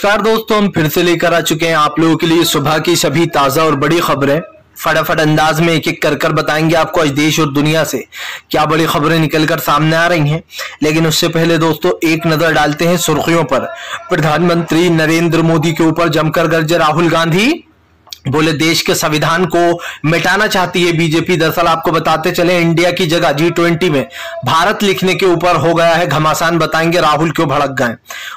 नमस्कार दोस्तों, हम फिर से लेकर आ चुके हैं आप लोगों के लिए सुबह की सभी ताजा और बड़ी खबरें। फटाफट अंदाज में एक एक कर बताएंगे आपको आज देश और दुनिया से क्या बड़ी खबरें निकलकर सामने आ रही हैं। लेकिन उससे पहले दोस्तों एक नजर डालते हैं सुर्खियों पर। प्रधानमंत्री नरेंद्र मोदी के ऊपर जमकर गरजे राहुल गांधी, बोले देश के संविधान को मिटाना चाहती है बीजेपी। दरअसल आपको बताते चले इंडिया की जगह G20 में भारत लिखने के ऊपर हो गया है घमासान। बताएंगे राहुल क्यों भड़क गए।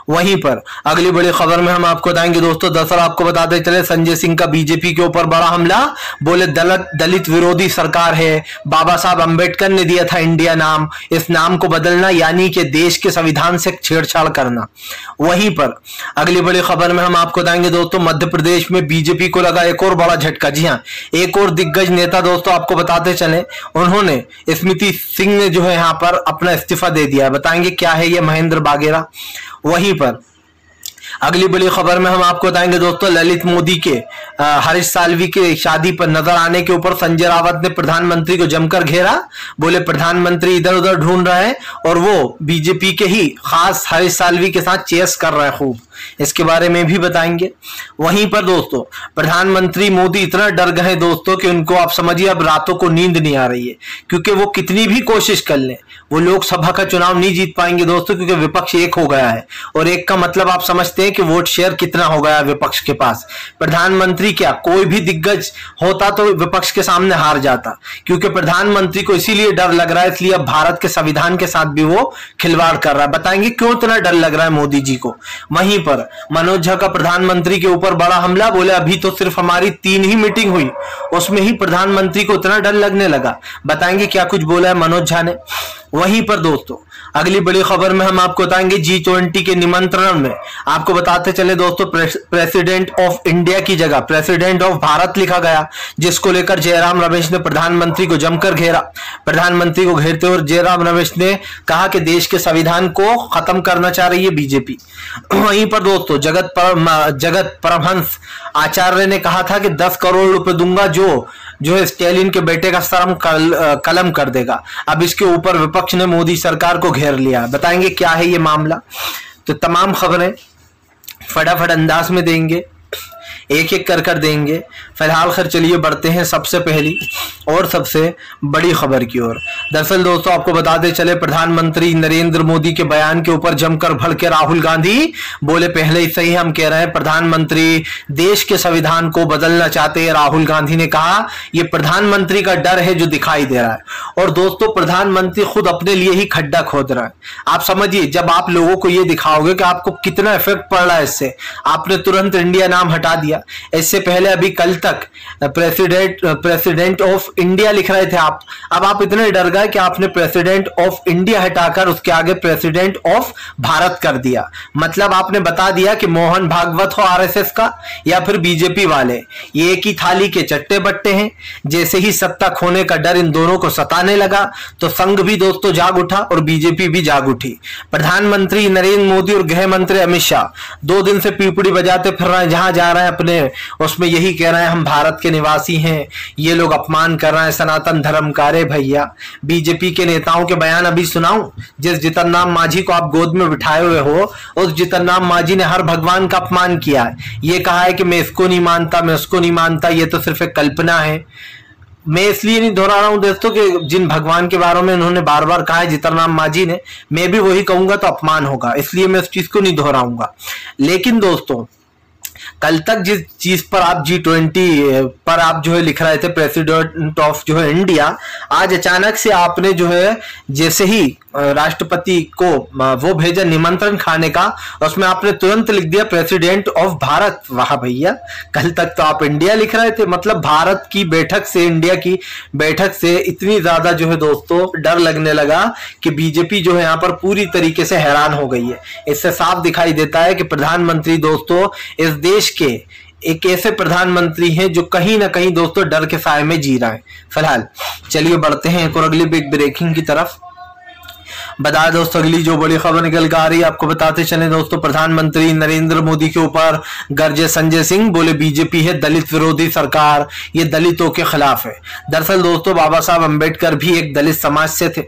वहीं पर अगली बड़ी खबर में हम आपको बताएंगे दोस्तों, दरअसल आपको बताते चले संजय सिंह का बीजेपी के ऊपर बड़ा हमला। बोले दलित विरोधी सरकार है, बाबा साहब अंबेडकर ने दिया था इंडिया नाम, इस नाम को बदलना यानी कि देश के संविधान से छेड़छाड़ करना। वहीं पर अगली बड़ी खबर में हम आपको बताएंगे दोस्तों, मध्य प्रदेश में बीजेपी को लगा एक और बड़ा झटका। जी हां, एक और दिग्गज नेता दोस्तों आपको बताते चले, उन्होंने स्मृति सिंह ने जो है यहां पर अपना इस्तीफा दे दिया। बताएंगे क्या है ये महेंद्र बागेरा। वहीं पर अगली बड़ी खबर में हम आपको बताएंगे दोस्तों, ललित मोदी के हरीश साल्वी के शादी पर नजर आने के ऊपर संजय रावत ने प्रधानमंत्री को जमकर घेरा। बोले प्रधानमंत्री इधर उधर ढूंढ रहे हैं और वो बीजेपी के ही खास हरीश साल्वी के साथ चेस कर रहे हैं खूब, इसके बारे में भी बताएंगे। वहीं पर दोस्तों प्रधानमंत्री मोदी इतना डर गए दोस्तों कि उनको आप समझिए अब रातों को नींद नहीं आ रही है, क्योंकि वो कितनी भी कोशिश कर लें वो लोकसभा का चुनाव नहीं जीत पाएंगे दोस्तों, क्योंकि विपक्ष एक हो गया है। और एक का मतलब आप समझते हैं कि वोट शेयर कितना हो गया विपक्ष के पास। प्रधानमंत्री क्या कोई भी दिग्गज होता तो विपक्ष के सामने हार जाता, क्योंकि प्रधानमंत्री को इसीलिए डर लग रहा है, इसलिए अब भारत के संविधान के साथ भी वो खिलवाड़ कर रहा है। बताएंगे क्यों इतना डर लग रहा है मोदी जी को। वहीं पर मनोज झा का प्रधानमंत्री के ऊपर बड़ा हमला। बोले अभी तो सिर्फ हमारी 3 ही मीटिंग हुई, उसमें ही प्रधानमंत्री को इतना डर लगने लगा। बताएंगे क्या कुछ बोला है मनोज झा ने। वहीं पर दोस्तों अगली बड़ी खबर में हम आपको बताएंगे G20 के निमंत्रण में आपको बताते चले दोस्तों, प्रेसिडेंट ऑफ इंडिया की जगह प्रेसिडेंट ऑफ भारत लिखा गया, जिसको लेकर जयराम रमेश ने प्रधानमंत्री को जमकर घेरा। प्रधानमंत्री को घेरते हुए जयराम रमेश ने कहा कि देश के संविधान को खत्म करना चाह रही है बीजेपी। वहीं पर दोस्तों जगत परमहंस आचार्य ने कहा था कि 10 करोड़ रुपए दूंगा जो है स्टैलिन के बेटे का शर्म कलम कर देगा। अब इसके ऊपर विपक्ष ने मोदी सरकार को घेर लिया। बताएंगे क्या है ये मामला। तो तमाम खबरें फटाफट अंदाज में देंगे, एक एक कर देंगे। फिलहाल खैर चलिए बढ़ते हैं सबसे पहली और सबसे बड़ी खबर की ओर। दरअसल दोस्तों आपको बताते चले, प्रधानमंत्री नरेंद्र मोदी के बयान के ऊपर जमकर भड़के राहुल गांधी। बोले पहले ही सही हम कह रहे हैं प्रधानमंत्री देश के संविधान को बदलना चाहते हैं। राहुल गांधी ने कहा यह प्रधानमंत्री का डर है जो दिखाई दे रहा है। और दोस्तों प्रधानमंत्री खुद अपने लिए ही खड्डा खोद रहा है। आप समझिए जब आप लोगों को यह दिखाओगे कि आपको कितना इफेक्ट पड़ रहा है इससे, आपने तुरंत इंडिया नाम हटा दिया। इससे पहले अभी कल तक प्रेसिडेंट ऑफ इंडिया लिख रहे थे आप, अब आप इतने डर गए कि आपने प्रेसिडेंट ऑफ इंडिया हटाकर उसके आगे प्रेसिडेंट ऑफ भारत कर दिया। मतलब आपने बता दिया कि मोहन भागवत हो आरएसएस का या फिर बीजेपी वाले, ये एक ही थाली के चट्टे बट्टे हैं। जैसे ही सत्ता खोने का डर इन दोनों को सताने लगा तो संघ भी दोस्तों जाग उठा और बीजेपी भी जाग उठी। प्रधानमंत्री नरेंद्र मोदी और गृह मंत्री अमित शाह 2 दिन से पीपड़ी बजाते फिर रहे हैं, जहां जा रहे हैं अपने उसमें यही कह रहे हैं हम भारत के निवासी हैं, ये लोग अपमान कर रहे हैं सनातन धर्म का। रे भैया बीजेपी के नेताओं के बयान अभी सुनाऊं। जिस जीतन राम मांझी को आप गोद में बिठाए हुए हो, उस जीतन राम मांझी ने हर भगवान का अपमान किया है। ये कहा है कि मैं इसको नहीं मानता, मैं उसको नहीं मानता, ये तो सिर्फ एक कल्पना है। मैं इसलिए नहीं दोहरा रहा हूं दोस्तों कि जिन भगवान के बारे में उन्होंने बार बार कहा है जीतन राम मांझी ने, मैं भी वही कहूंगा तो अपमान होगा, इसलिए मैं उस चीज को नहीं दोहराऊंगा। लेकिन दोस्तों कल तक जिस चीज पर आप G20 पर आप जो है लिख रहे थे प्रेसिडेंट ऑफ जो है इंडिया, आज अचानक से आपने जो है जैसे ही राष्ट्रपति को वो भेजा निमंत्रण खाने का, उसमें आपने तुरंत लिख दिया प्रेसिडेंट ऑफ भारत। वाह भैया, कल तक तो आप इंडिया लिख रहे थे। मतलब भारत की बैठक से, इंडिया की बैठक से इतनी ज्यादा जो है दोस्तों डर लगने लगा कि बीजेपी जो है यहाँ पर पूरी तरीके से हैरान हो गई है। इससे साफ दिखाई देता है कि प्रधानमंत्री दोस्तों इस देश के एक ऐसे प्रधानमंत्री हैं जो कहीं ना कहीं दोस्तों डर के साए में जी रहा है। फिलहाल चलिए बढ़ते हैं एक और अगली बिग ब्रेकिंग की तरफ। बता दोस्तों अगली जो बड़ी खबर निकल कर आ रही है आपको बताते चले दोस्तों, प्रधानमंत्री नरेंद्र मोदी के ऊपर गरजे संजय सिंह, बोले बीजेपी है दलित विरोधी सरकार, ये दलितों के खिलाफ है। दरअसल दोस्तों बाबा साहब अंबेडकर भी एक दलित समाज से थे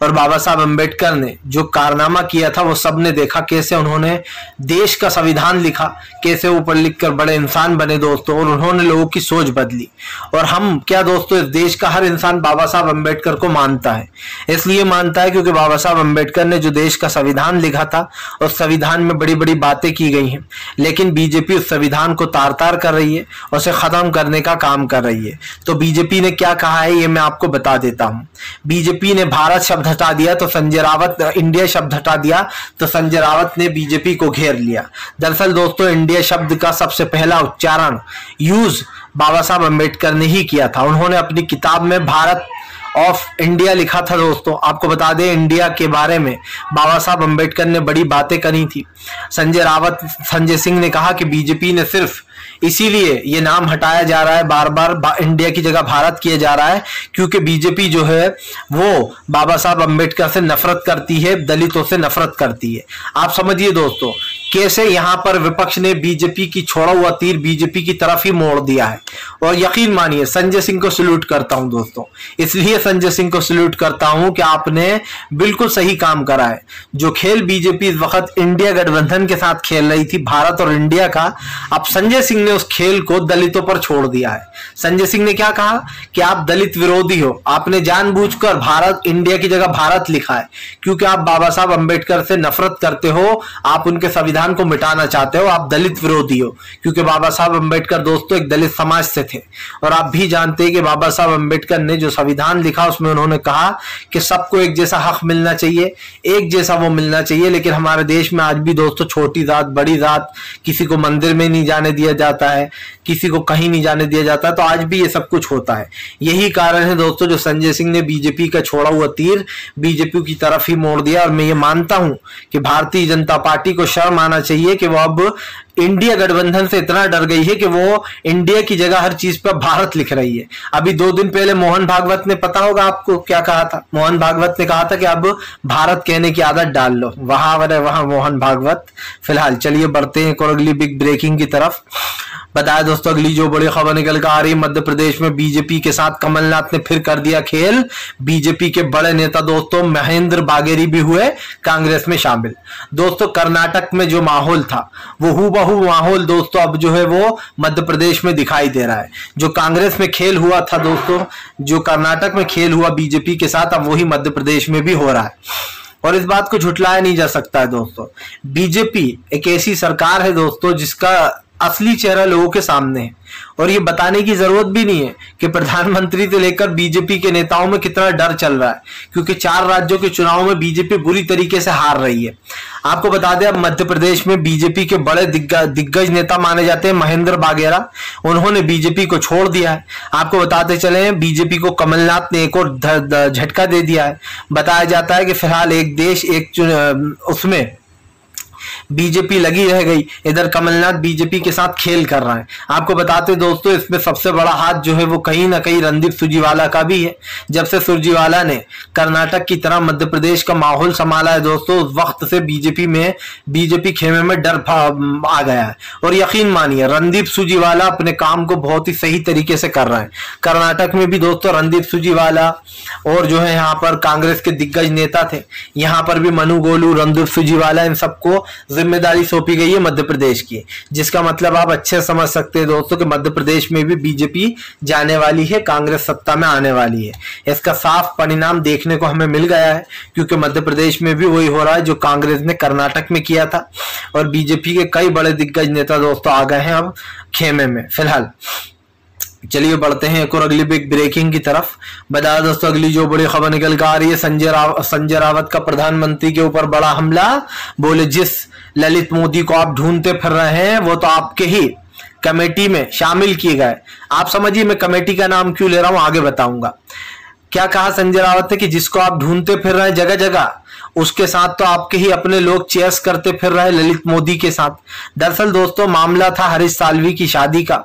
और बाबा साहब अंबेडकर ने जो कारनामा किया था वो सबने देखा, कैसे उन्होंने देश का संविधान लिखा, कैसे वो पढ़ लिख कर बड़े इंसान बने दोस्तों, और उन्होंने लोगों की सोच बदली। और हम क्या दोस्तों, इस देश का हर इंसान बाबा साहब अंबेडकर को मानता है, इसलिए मानता है क्योंकि बाबा साहब अंबेडकर ने जो देश का संविधान लिखा था उस संविधान में बड़ी बड़ी बातें की गई हैं, लेकिन बीजेपी उस संविधान को तार तार कर रही है और उसे खत्म करने का काम कर रही है। तो बीजेपी ने क्या कहा है ये मैं आपको बता देता हूं। बीजेपी ने भारत शब्द हटा दिया तो संजय रावत, इंडिया शब्द हटा दिया तो संजय रावत ने बीजेपी को घेर लिया। दरअसल दोस्तों इंडिया शब्द का सबसे पहला उच्चारण यूज बाबा साहब अंबेडकर ने ही किया था। उन्होंने अपनी किताब में भारत ऑफ इंडिया लिखा था दोस्तों। आपको बता दें इंडिया के बारे में बाबा साहब अंबेडकर ने बड़ी बातें करी थी। संजय सिंह ने कहा कि बीजेपी ने सिर्फ इसीलिए ये नाम हटाया जा रहा है, बार बार इंडिया की जगह भारत किया जा रहा है, क्योंकि बीजेपी जो है वो बाबा साहब अंबेडकर से नफरत करती है, दलितों से नफरत करती है। आप समझिए दोस्तों कैसे यहां पर विपक्ष ने बीजेपी की छोड़ा हुआ तीर बीजेपी की तरफ ही मोड़ दिया है। और यकीन मानिए संजय सिंह को सल्यूट करता हूं दोस्तों, इसलिए संजय सिंह को सल्यूट करता हूं कि आपने बिल्कुल सही काम करा है। जो खेल बीजेपी इस वक्त इंडिया गठबंधन के साथ खेल रही थी, भारत और इंडिया का, अब संजय सिंह ने उस खेल को दलितों पर छोड़ दिया है। संजय सिंह ने क्या कहा कि आप दलित विरोधी हो, आपने जानबूझकर भारत, इंडिया की जगह भारत लिखा है क्योंकि आप बाबा साहब अंबेडकर से नफरत करते हो, आप उनके संविधान को मिटाना चाहते हो, आप दलित विरोधी हो। क्योंकि बाबा साहब अंबेडकर दोस्तों एक दलित समाज से थे और आप भी जानते हैं कि बाबा साहब अंबेडकर ने जो संविधान लिखा उसमें उन्होंने कहा कि सबको एक जैसा हक मिलना चाहिए, एक जैसा वो मिलना चाहिए। लेकिन हमारे देश में आज भी दोस्तों छोटी जात, बड़ी जात, किसी को मंदिर में नहीं जाने दिया जाता है, किसी को कहीं नहीं जाने दिया जाता, तो आज भी ये सब कुछ होता है। यही कारण है दोस्तों जो संजय सिंह ने बीजेपी का छोड़ा हुआ तीर बीजेपी की तरफ ही मोड़ दिया। और मैं ये मानता हूं कि भारतीय जनता पार्टी को शर्म आना चाहिए कि वो अब इंडिया गठबंधन से इतना डर गई है कि वो इंडिया की जगह हर चीज पर भारत लिख रही है। अभी 2 दिन पहले मोहन भागवत ने, पता होगा आपको क्या कहा था, मोहन भागवत ने कहा था कि अब भारत कहने की आदत डाल लो। वहां मोहन भागवत। फिलहाल चलिए बढ़ते हैं और अगली बिग ब्रेकिंग की तरफ। बताया दोस्तों अगली जो बड़ी खबर निकल कर आ रही है, मध्य प्रदेश में बीजेपी के साथ कमलनाथ ने फिर कर दिया खेल। बीजेपी के बड़े नेता दोस्तों महेंद्र बागेरी भी हुए कांग्रेस में शामिल। दोस्तों कर्नाटक में जो माहौल था वो हूबहू माहौल दोस्तों अब जो है वो मध्य प्रदेश में दिखाई दे रहा है। जो कांग्रेस में खेल हुआ था दोस्तों, जो कर्नाटक में खेल हुआ बीजेपी के साथ, अब वही मध्य प्रदेश में भी हो रहा है और इस बात को झुटलाया नहीं जा सकता है दोस्तों। बीजेपी एक ऐसी सरकार है दोस्तों जिसका असली चेहरा लोगों के सामने है और ये बताने की जरूरत भी नहीं है कि प्रधानमंत्री से लेकर बीजेपी के नेताओं में कितना डर चल रहा है, क्योंकि 4 राज्यों के चुनाव में बीजेपी बुरी तरीके से हार रही है। आपको बता दें अब मध्य प्रदेश में बीजेपी के बड़े दिग्गज नेता माने जाते हैं महेंद्र बागेरा, उन्होंने बीजेपी को छोड़ दिया है। आपको बताते चले बीजेपी को कमलनाथ ने एक और झटका दे दिया है। बताया जाता है कि फिलहाल एक देश एक उसमें बीजेपी लगी रह गई, इधर कमलनाथ बीजेपी के साथ खेल कर रहा है। आपको बताते दोस्तों इसमें सबसे बड़ा हाथ जो है वो कहीं ना कहीं रणदीप सुरजेवाला का भी है। जब से सुरजेवाला ने कर्नाटक की तरह मध्य प्रदेश का माहौल संभाला है दोस्तों, उस वक्त से बीजेपी खेमे में डर आ गया है। और यकीन मानिए रणदीप सुरजेवाला अपने काम को बहुत ही सही तरीके से कर रहा है। कर्नाटक में भी दोस्तों रणदीप सुरजेवाला और जो है यहाँ पर कांग्रेस के दिग्गज नेता थे, यहाँ पर भी मनु गोलू, रणदीप सुरजेवाला, इन सबको जिम्मेदारी सौंपी गई है मध्य प्रदेश की, जिसका मतलब आप अच्छे समझ सकते हैं दोस्तों कि मध्य प्रदेश में भी बीजेपी जाने वाली है, कांग्रेस सत्ता में आने वाली है। इसका साफ परिणाम देखने को हमें मिल गया है, क्योंकि मध्य प्रदेश में भी वही हो रहा है जो कांग्रेस ने कर्नाटक में किया था और बीजेपी के कई बड़े दिग्गज नेता दोस्तों आ गए हैं अब खेमे में। फिलहाल चलिए बढ़ते हैं एक और अगली बिग ब्रेकिंग की तरफ। बता दोस्तों अगली जो बड़ी खबर निकल कर आ रही है, संजय रावत का प्रधानमंत्री के ऊपर बड़ा हमला। बोले जिस ललित मोदी को आप ढूंढते फिर रहे हैं वो तो आपके ही कमेटी में शामिल किए गए। आप समझिए मैं कमेटी का नाम क्यों ले रहा हूं, आगे बताऊंगा। क्या कहा संजय रावत ने कि जिसको आप ढूंढते फिर रहे हैं जगह जगह, उसके साथ तो आपके ही अपने लोग चेस करते फिर रहे ललित मोदी के साथ। दरअसल दोस्तों मामला था हरीश साल्वी की शादी का।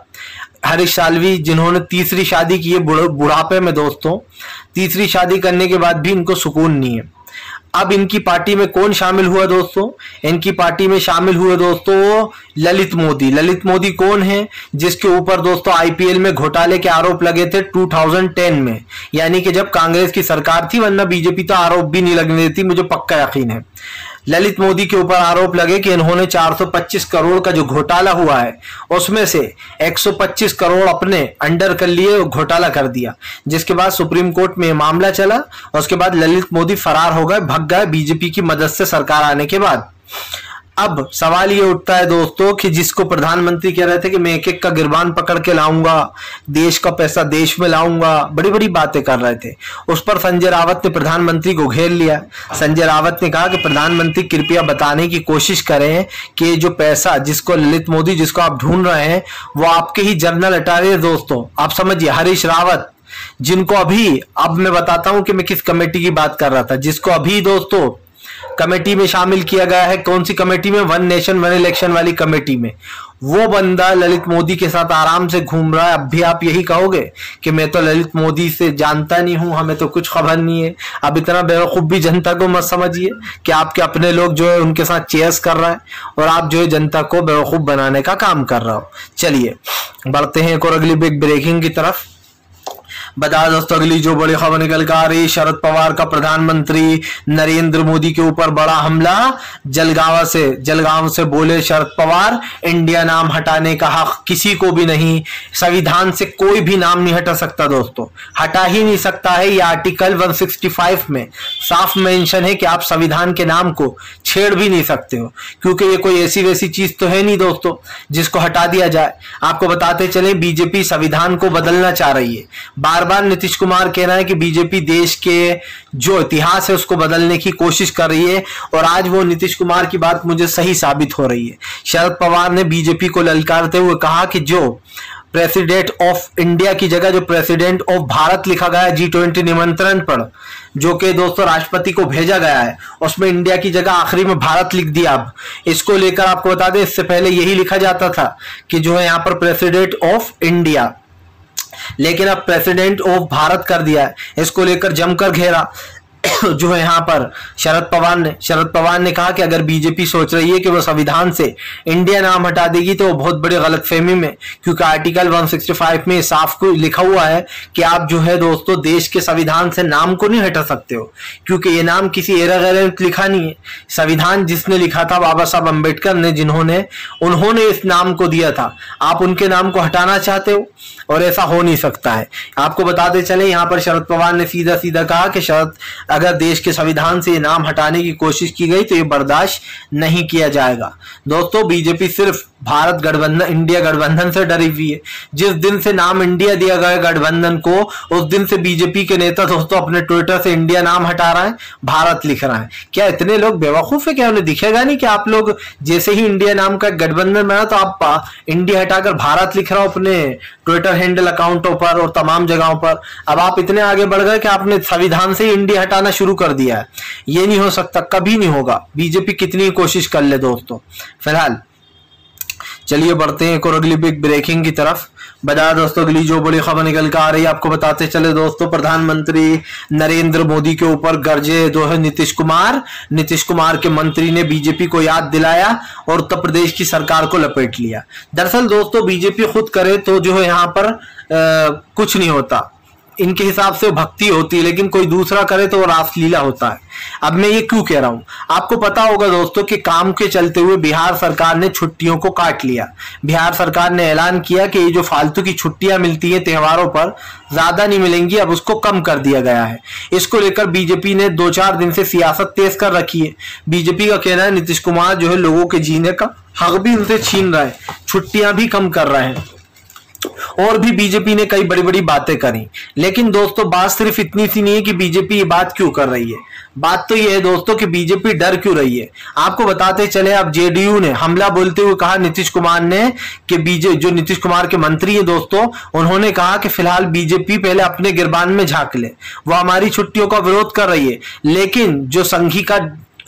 हरीश साल्वी जिन्होंने तीसरी शादी की है बुढ़ापे में दोस्तों, तीसरी शादी करने के बाद भी इनको सुकून नहीं है। अब इनकी पार्टी में कौन शामिल हुआ दोस्तों? इनकी पार्टी में शामिल हुए दोस्तों ललित मोदी। ललित मोदी कौन है? जिसके ऊपर दोस्तों आईपीएल में घोटाले के आरोप लगे थे 2010 में, यानी कि जब कांग्रेस की सरकार थी, वरना बीजेपी तो आरोप भी नहीं लगने देती, मुझे पक्का यकीन है। ललित मोदी के ऊपर आरोप लगे कि इन्होंने 425 करोड़ का जो घोटाला हुआ है उसमें से 125 करोड़ अपने अंडर कर लिए और घोटाला कर दिया, जिसके बाद सुप्रीम कोर्ट में मामला चला और उसके बाद ललित मोदी फरार हो गए, भग गए बीजेपी की मदद से सरकार आने के बाद। अब सवाल ये उठता है दोस्तों कि जिसको प्रधानमंत्री कह रहे थे कि मैं एक एक का गिरबान पकड़ के लाऊंगा, देश का पैसा देश में लाऊंगा, बड़ी बड़ी बातें कर रहे थे, उस पर संजय रावत ने प्रधानमंत्री को घेर लिया। संजय रावत ने कहा कि प्रधानमंत्री कृपया बताने की कोशिश करें कि जो पैसा जिसको ललित मोदी जिसको आप ढूंढ रहे हैं वो आपके ही जनरल अटारी दोस्तों, आप समझिए हरीश रावत, जिनको अभी, अब मैं बताता हूं कि मैं किस कमेटी की बात कर रहा था, जिसको अभी दोस्तों कमेटी में शामिल किया गया है। कौन सी कमेटी में? वन नेशन वन इलेक्शन वाली कमेटी में। वो बंदा ललित मोदी के साथ आराम से घूम रहा है। अब भी आप यही कहोगे कि मैं तो ललित मोदी से जानता नहीं हूं, हमें तो कुछ खबर नहीं है। अब इतना बेवकूफ भी जनता को मत समझिए कि आपके अपने लोग जो है उनके साथ चेयर्स कर रहा है और आप जो है जनता को बेवकूफ बनाने का काम कर रहा हो। चलिए बढ़ते हैं एक और अगली बिग ब्रेकिंग की तरफ। बता दोस्तों अगली जो बड़ी खबर निकल कर आ रही, शरद पवार का प्रधानमंत्री नरेंद्र मोदी के ऊपर बड़ा हमला। जलगांव से बोले शरद पवार, इंडिया नाम हटाने का हक किसी को भी नहीं, संविधान से कोई भी नाम नहीं हटा सकता दोस्तों, हटा ही नहीं सकता है। ये आर्टिकल 165 में साफ मेंशन है कि आप संविधान के नाम को छेड़ भी नहीं सकते हो, क्योंकि ये कोई ऐसी वैसी चीज तो है नहीं दोस्तों जिसको हटा दिया जाए। आपको बताते चले बीजेपी संविधान को बदलना चाह रही है। बार बार नीतीश कुमार कह रहा है कि बीजेपी देश के जो इतिहास है उसको बदलने की कोशिश कर रही है, और आज वो नीतीश कुमार की बात मुझे सही साबित हो रही है। शरद पवार ने बीजेपी को ललकारते हुए कहा कि जो प्रेसिडेंट ऑफ इंडिया की जगह जो प्रेसिडेंट ऑफ भारत लिखा गया है G20 निमंत्रण पर, जो कि दोस्तों राष्ट्रपति को भेजा गया है, उसमें इंडिया की जगह आखिरी में भारत लिख दिया। अब इसको लेकर आपको बता दें, इससे पहले यही लिखा जाता था कि जो है यहाँ पर प्रेसिडेंट ऑफ इंडिया, लेकिन अब प्रेसिडेंट ऑफ भारत कर दिया है। इसको लेकर जमकर घेरा जो है यहाँ पर शरद पवार ने कहा कि अगर बीजेपी सोच रही है कि वो संविधान से इंडिया नाम हटा देगी तो वो बहुत बड़ी गलतफहमी में, क्योंकि आर्टिकल 165 में साफ को लिखा हुआ है कि आप जो है दोस्तों देश के संविधान से नाम को नहीं हटा सकते हो, क्योंकि ये नाम किसी एरा गैर लिखा नहीं है। संविधान जिसने लिखा था बाबा साहब अम्बेडकर ने, उन्होंने इस नाम को दिया था। आप उनके नाम को हटाना चाहते हो और ऐसा हो नहीं सकता है। आपको बताते चले यहाँ पर शरद पवार ने सीधा सीधा कहा कि अगर देश के संविधान से नाम हटाने की कोशिश की गई तो ये बर्दाश्त नहीं किया जाएगा। दोस्तों बीजेपी सिर्फ भारत गठबंधन, इंडिया गठबंधन से डरी हुई है। जिस दिन से नाम इंडिया दिया गया गठबंधन को, उस दिन से बीजेपी के नेता दोस्तों अपने ट्विटर से इंडिया नाम हटा रहे हैं, भारत लिख रहा है। क्या इतने लोग बेवकूफ है? क्या उन्हें दिखेगा नहीं कि आप लोग जैसे ही इंडिया नाम का गठबंधन बना तो आप इंडिया हटाकर भारत लिख रहा हो अपने ट्विटर हैंडल अकाउंटों पर और तमाम जगहों पर। अब आप इतने आगे बढ़ गए कि आपने संविधान से ही इंडिया हटाना शुरू कर दिया है। ये नहीं हो सकता, कभी नहीं होगा, बीजेपी कितनी कोशिश कर ले दोस्तों। फिलहाल चलिए बढ़ते हैं एक और अगली बिग ब्रेकिंग की तरफ। बता दोस्तों अगली जो बड़ी खबर निकल कर आ रही है, आपको बताते चले दोस्तों, प्रधानमंत्री नरेंद्र मोदी के ऊपर गरजे दो है नीतीश कुमार के मंत्री ने बीजेपी को याद दिलाया और उत्तर प्रदेश की सरकार को लपेट लिया। दरअसल दोस्तों बीजेपी खुद करे तो जो है यहाँ पर कुछ नहीं होता, इनके हिसाब से भक्ति होती है, लेकिन कोई दूसरा करे तो वो रासलीला होता है। अब मैं ये क्यों कह रहा हूं, आपको पता होगा दोस्तों कि काम के चलते हुए बिहार सरकार ने छुट्टियों को काट लिया। बिहार सरकार ने ऐलान किया कि ये जो फालतू की छुट्टियां मिलती है त्योहारों पर, ज्यादा नहीं मिलेंगी, अब उसको कम कर दिया गया है। इसको लेकर बीजेपी ने 2-4 दिन से सियासत तेज कर रखी है। बीजेपी का कहना है नीतीश कुमार जो है लोगों के जीने का हक भी उनसे छीन रहा है, छुट्टियां भी कम कर रहे हैं, और भी बीजेपी ने कई बड़ी बड़ी बातें करी। लेकिन दोस्तों बात सिर्फ इतनी सी नहीं है कि बीजेपी ये बात क्यों कर रही है, बात तो ये है दोस्तों कि बीजेपी डर क्यों रही है। आपको बताते चले, अब जेडीयू ने हमला बोलते हुए कहा नीतीश कुमार ने कि जो नीतीश कुमार के मंत्री है दोस्तों, उन्होंने कहा कि फिलहाल बीजेपी पहले अपने गिरबान में झांक ले, वो हमारी छुट्टियों का विरोध कर रही है, लेकिन जो संघी का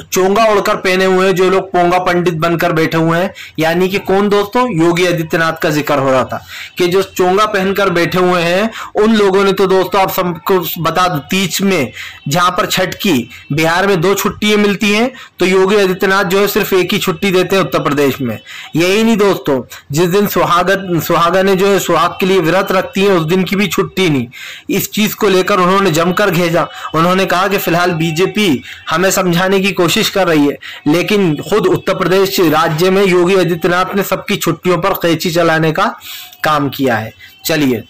चोंगा ओढ़कर पहने हुए हैं, जो लोग पोंगा पंडित बनकर बैठे हुए हैं, यानी कि कौन दोस्तों, योगी आदित्यनाथ का जिक्र हो रहा था कि जो चोंगा पहनकर बैठे हुए हैं उन लोगों ने तो दोस्तों आप सबको बता दो, तीज में जहां पर छठ की बिहार में 2 छुट्टियां मिलती हैं, तो योगी आदित्यनाथ जो है सिर्फ एक ही छुट्टी देते हैं उत्तर प्रदेश में। यही नहीं दोस्तों, जिस दिन सुहागने जो है सुहाग के लिए व्रत रखती है उस दिन की भी छुट्टी नहीं। इस चीज को लेकर उन्होंने जमकर घेरा। उन्होंने कहा कि फिलहाल बीजेपी हमें समझाने की कोशिश कर रही है, लेकिन खुद उत्तर प्रदेश राज्य में योगी आदित्यनाथ ने सबकी छुट्टियों पर कैंची चलाने का काम किया है। चलिए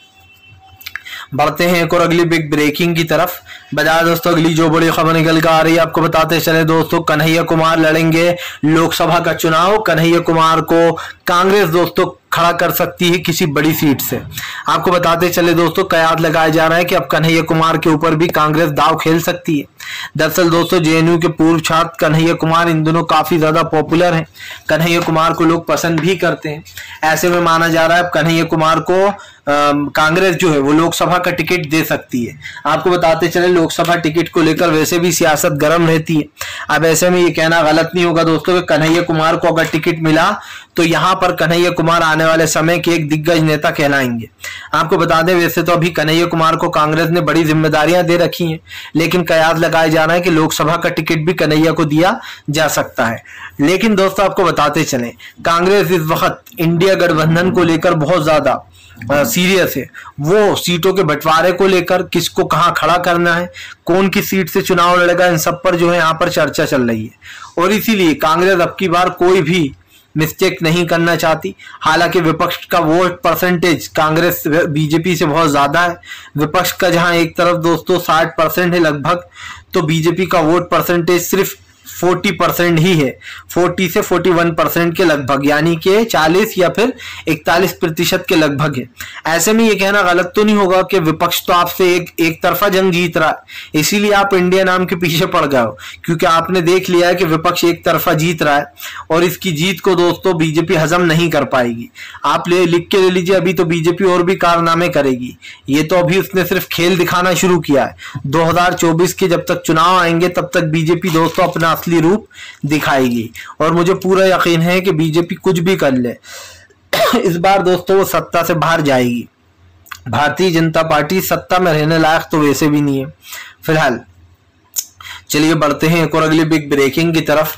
बढ़ते हैं एक और अगली बिग ब्रेकिंग की तरफ। बता दोस्तों अगली जो बड़ी खबर निकल कर आ रही है आपको बताते चले दोस्तों, कन्हैया कुमार लड़ेंगे लोकसभा का चुनाव। कन्हैया कुमार को कांग्रेस दोस्तों खड़ा कर सकती है किसी बड़ी सीट से। आपको बताते चले दोस्तों, कयास लगाया जा रहा है कि अब कन्हैया कुमार के ऊपर भी कांग्रेस दांव खेल सकती है। दरअसल दोस्तों जेएनयू के पूर्व छात्र कन्हैया कुमार इन दिनों काफी ज्यादा पॉपुलर हैं। कन्हैया कुमार को लोग पसंद भी करते हैं। ऐसे में माना जा रहा है अब कन्हैया कुमार को कांग्रेस जो है वो लोकसभा का टिकट दे सकती है। आपको बताते चले लोकसभा टिकट को लेकर वैसे भी सियासत गर्म रहती है। अब ऐसे में ये कहना गलत नहीं होगा दोस्तों कि कन्हैया कुमार को अगर टिकट मिला तो यहाँ पर कन्हैया कुमार आने वाले समय के एक दिग्गज नेता कहलाएंगे। आपको बता दें वैसे तो अभी कन्हैया कुमार को कांग्रेस ने बड़ी जिम्मेदारियां दे रखी हैं, लेकिन कयास लगाया जा रहा है कि लोकसभा का टिकट भी कन्हैया को दिया जा सकता है। लेकिन दोस्तों आपको बताते चले कांग्रेस इस वक्त इंडिया गठबंधन को लेकर बहुत ज्यादा सीरियस है। वो सीटों के बंटवारे को लेकर किसको कहां खड़ा करना है, कौन किस सीट से चुनाव लड़ेगा, इन सब पर जो है यहाँ पर चर्चा चल रही है। और इसीलिए कांग्रेस अब की बार कोई भी मिस्टेक नहीं करना चाहती। हालांकि विपक्ष का वोट परसेंटेज कांग्रेस बीजेपी से बहुत ज्यादा है। विपक्ष का जहां एक तरफ दोस्तों 60% है लगभग, तो बीजेपी का वोट परसेंटेज सिर्फ 40% ही है, 40 से 41% के लगभग, यानी कि 40 या फिर 41% के लगभग है। ऐसे में ये कहना गलत तो नहीं होगा कि विपक्ष तो आपसे एक तरफा जंग जीत रहा है, इसीलिए आप इंडिया नाम के पीछे पड़ गए हो, क्योंकि आपने देख लिया है कि विपक्ष एक तरफा जीत रहा है और इसकी जीत को दोस्तों बीजेपी हजम नहीं कर पाएगी। आप लिख के ले लीजिए, अभी तो बीजेपी और भी कारनामे करेगी। ये तो अभी उसने सिर्फ खेल दिखाना शुरू किया है। 2024 के जब तक चुनाव आएंगे तब तक बीजेपी दोस्तों अपना असली रूप दिखाएगी, और मुझे पूरा यकीन है कि बीजेपी कुछ भी कर ले इस बार दोस्तों वो सत्ता से बाहर जाएगी। भारतीय जनता पार्टी सत्ता में रहने लायक तो वैसे भी नहीं है फिलहाल। चलिए बढ़ते हैं एक और अगली बिग ब्रेकिंग की तरफ।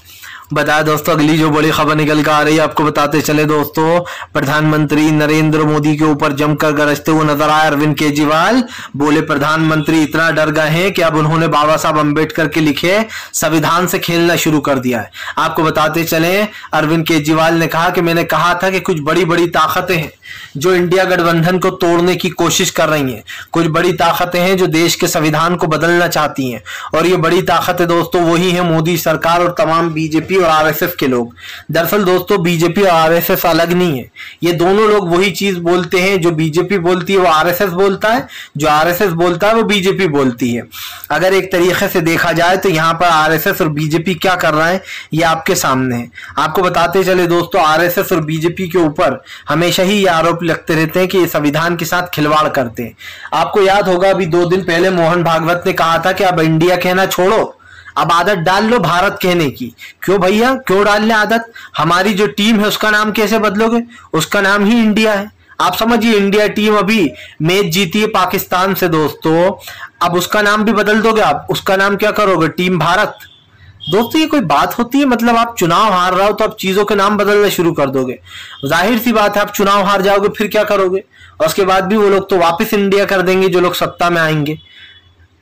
बताया दोस्तों अगली जो बड़ी खबर निकल कर आ रही है आपको बताते चले दोस्तों, प्रधानमंत्री नरेंद्र मोदी के ऊपर जमकर गरजते हुए नजर आए अरविंद केजरीवाल। बोले प्रधानमंत्री इतना डर गए हैं कि अब उन्होंने बाबा साहब अंबेडकर के लिखे संविधान से खेलना शुरू कर दिया है। आपको बताते चले अरविंद केजरीवाल ने कहा कि मैंने कहा था कि कुछ बड़ी बड़ी ताकतें हैं जो इंडिया गठबंधन को तोड़ने की कोशिश कर रही हैं। कुछ बड़ी ताकतें हैं जो देश के संविधान को बदलना चाहती हैं, और ये बड़ी ताकतें दोस्तों वही है मोदी सरकार और तमाम बीजेपी और आरएसएस के लोग। दरअसल दोस्तों बीजेपी और आरएसएस अलग नहीं है, ये दोनों लोग वही चीज बोलते हैं। जो बीजेपी बोलती है वो आरएसएस बोलता है, जो आरएसएस बोलता है वो बीजेपी बोलती है। अगर एक तरीके से देखा जाए तो यहाँ पर आरएसएस और बीजेपी क्या कर रहा है ये आपके सामने है। आपको बताते चले दोस्तों आरएसएस और बीजेपी के ऊपर हमेशा ही ये आरोप लगते रहते हैं कि ये संविधान के साथ खिलवाड़ करते हैं। आपको याद होगा अभी 2 दिन पहले मोहन भागवत ने कहा था कि अब इंडिया कहना छोड़ो, अब आदत डाल लो भारत कहने की। क्यों भैया, क्यों डाल ले आदत? हमारी जो टीम है उसका नाम कैसे बदलोगे? उसका नाम ही इंडिया है। आप समझिए इंडिया टीम अभी मैच जीती है पाकिस्तान से दोस्तों, अब उसका नाम भी बदल दोगे आप? उसका नाम क्या करोगे? टीम भारत? दोस्तों ये कोई बात होती है? मतलब आप चुनाव हार रहे हो तो आप चीजों के नाम बदलना शुरू कर दोगे। जाहिर सी बात है आप चुनाव हार जाओगे फिर क्या करोगे? और उसके बाद भी वो लोग तो वापस इंडिया कर देंगे जो लोग सत्ता में आएंगे।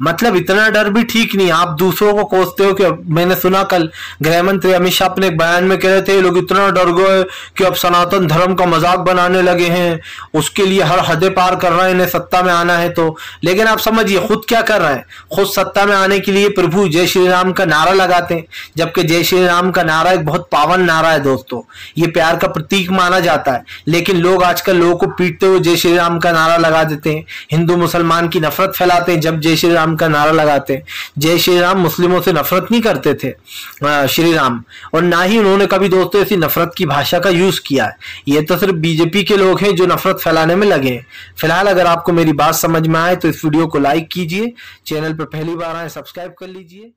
मतलब इतना डर भी ठीक नहीं। आप दूसरों को कोसते हो कि मैंने सुना कल गृह मंत्री अमित शाह अपने एक बयान में कह रहे थे लोग इतना डर गए कि अब सनातन धर्म का मजाक बनाने लगे हैं, उसके लिए हर हदें पार कर रहे हैं इन्हें सत्ता में आना है तो। लेकिन आप समझिए खुद क्या कर रहे हैं, खुद सत्ता में आने के लिए प्रभु जय श्री राम का नारा लगाते हैं, जबकि जय श्री राम का नारा एक बहुत पावन नारा है दोस्तों, ये प्यार का प्रतीक माना जाता है। लेकिन लोग आजकल लोगों को पीटते हुए जय श्री राम का नारा लगा देते हैं, हिंदू मुसलमान की नफरत फैलाते हैं जब जय श्री राम का नारा लगाते हैं। जय श्री राम मुस्लिमों से नफरत नहीं करते थे श्री राम, और ना ही उन्होंने कभी दोस्तों ऐसी नफरत की भाषा का यूज किया है। ये तो सिर्फ बीजेपी के लोग हैं जो नफरत फैलाने में लगे हैं। फिलहाल अगर आपको मेरी बात समझ में आए तो इस वीडियो को लाइक कीजिए, चैनल पर पहली बार आए सब्सक्राइब कर लीजिए।